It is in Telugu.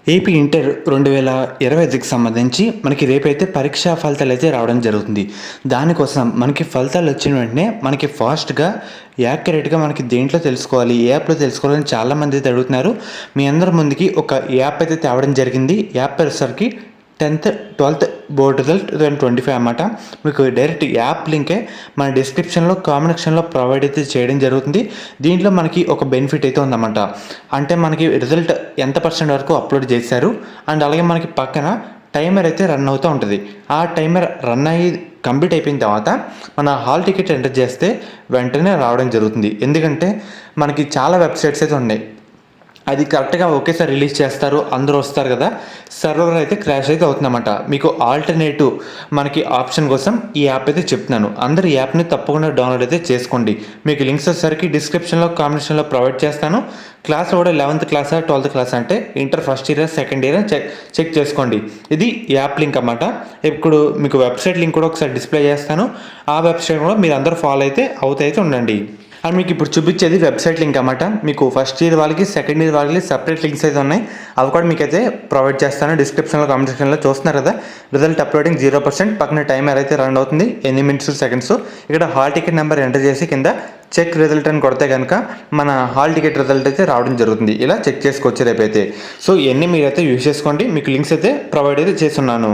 ఏపీ ఇంటర్ 2025కి సంబంధించి మనకి రేపైతే పరీక్షా ఫలితాలు అయితే రావడం జరుగుతుంది. దానికోసం మనకి ఫలితాలు వచ్చిన వెంటనే మనకి ఫాస్ట్‌గా, యాక్యురేట్‌గా మనకి దేంట్లో తెలుసుకోవాలి, ఏ యాప్‌లో తెలుసుకోవాలని చాలామంది అయితే అడుగుతున్నారు. మీ అందరి ముందుకి ఒక యాప్ అయితే తేవడం జరిగింది. యాప్ పేరొచ్చేసరికి 10థ్, 12థ్ బోర్డ్ రిజల్ట్ 2025 అనమాట. మీకు డైరెక్ట్ యాప్ లింకే మన డిస్క్రిప్షన్‌లో, కామెంట్ సెక్షన్‌లో ప్రొవైడ్ అయితే చేయడం జరుగుతుంది. దీంట్లో మనకి ఒక బెనిఫిట్ అయితే ఉందన్నమాట. అంటే మనకి రిజల్ట్ ఎంత పర్సెంట్ వరకు అప్లోడ్ చేశారు అండ్ అలాగే మనకి పక్కన టైమర్ అయితే రన్ అవుతూ ఉంటుంది. ఆ టైమర్ రన్ అయ్యి కంప్లీట్ అయిపోయిన తర్వాత మన హాల్ టికెట్ ఎంటర్ చేస్తే వెంటనే రావడం జరుగుతుంది. ఎందుకంటే మనకి చాలా వెబ్సైట్స్ అయితే ఉన్నాయి. అది కరెక్ట్‌గా ఒకేసారి రిలీజ్ చేస్తారు. అందరూ వస్తారు కదా! సర్వర్ అయితే క్రాష్ అయితే అవుతుందన్నమాట. మీకు ఆల్టర్‌నేటివ్ మనకి ఆప్షన్ కోసం ఈ యాప్ అయితే చెప్తున్నాను. అందరూ ఈ యాప్‌ని తప్పకుండా డౌన్‌లోడ్ అయితే చేసుకోండి. మీకు లింక్స్ వచ్చేసరికి డిస్క్రిప్షన్‌లో, కామెంట్ సెక్షన్‌లో ప్రొవైడ్ చేస్తాను. క్లాస్‌లో కూడా 11థ్ క్లాసా, 12థ్ క్లాసా అంటే ఇంటర్ ఫస్ట్ ఇయరా, సెకండ్ ఇయరా చెక్ చేసుకోండి. ఇది యాప్ లింక్ అన్నమాట. ఇప్పుడు మీకు వెబ్‌సైట్ లింక్ కూడా ఒకసారి డిస్‌ప్లే చేస్తాను. ఆ వెబ్‌సైట్ కూడా మీరు అందరూ ఫాలో అయితే అవుతైతే ఉండండి. అండ్ మీకు ఇప్పుడు చూపించేది వెబ్సైట్ లింక్ అన్నమాట. మీకు ఫస్ట్ ఇయర్ వాళ్ళకి, సెకండ్ ఇయర్ వాళ్ళకి సెపరేట్ లింక్స్ అయితే ఉన్నాయి. అవి కూడా మీకైతే ప్రొవైడ్ చేస్తాను. డిస్క్రిప్షన్లో, కామెంట్ సెక్షన్లో చూస్తున్నారు కదా! రిజల్ట్ అప్లోడింగ్ 0%, పక్కన టైమర్ అయితే రన్ అవుతుంది. ఎన్ని మినిట్స్, సెకండ్స్. ఇక్కడ హాల్ టికెట్ నెంబర్ ఎంటర్ చేసి కింద చెక్ రిజల్ట్ అని కొడితే కనుక మన హాల్ టికెట్ రిజల్ట్ అయితే రావడం జరుగుతుంది. ఇలా చెక్ చేసుకోవచ్చు రేపైతే. సో ఇవన్నీ మీరైతే యూజ్ చేసుకోండి. మీకు లింక్స్ అయితే ప్రొవైడ్ అయితే చేస్తున్నాను.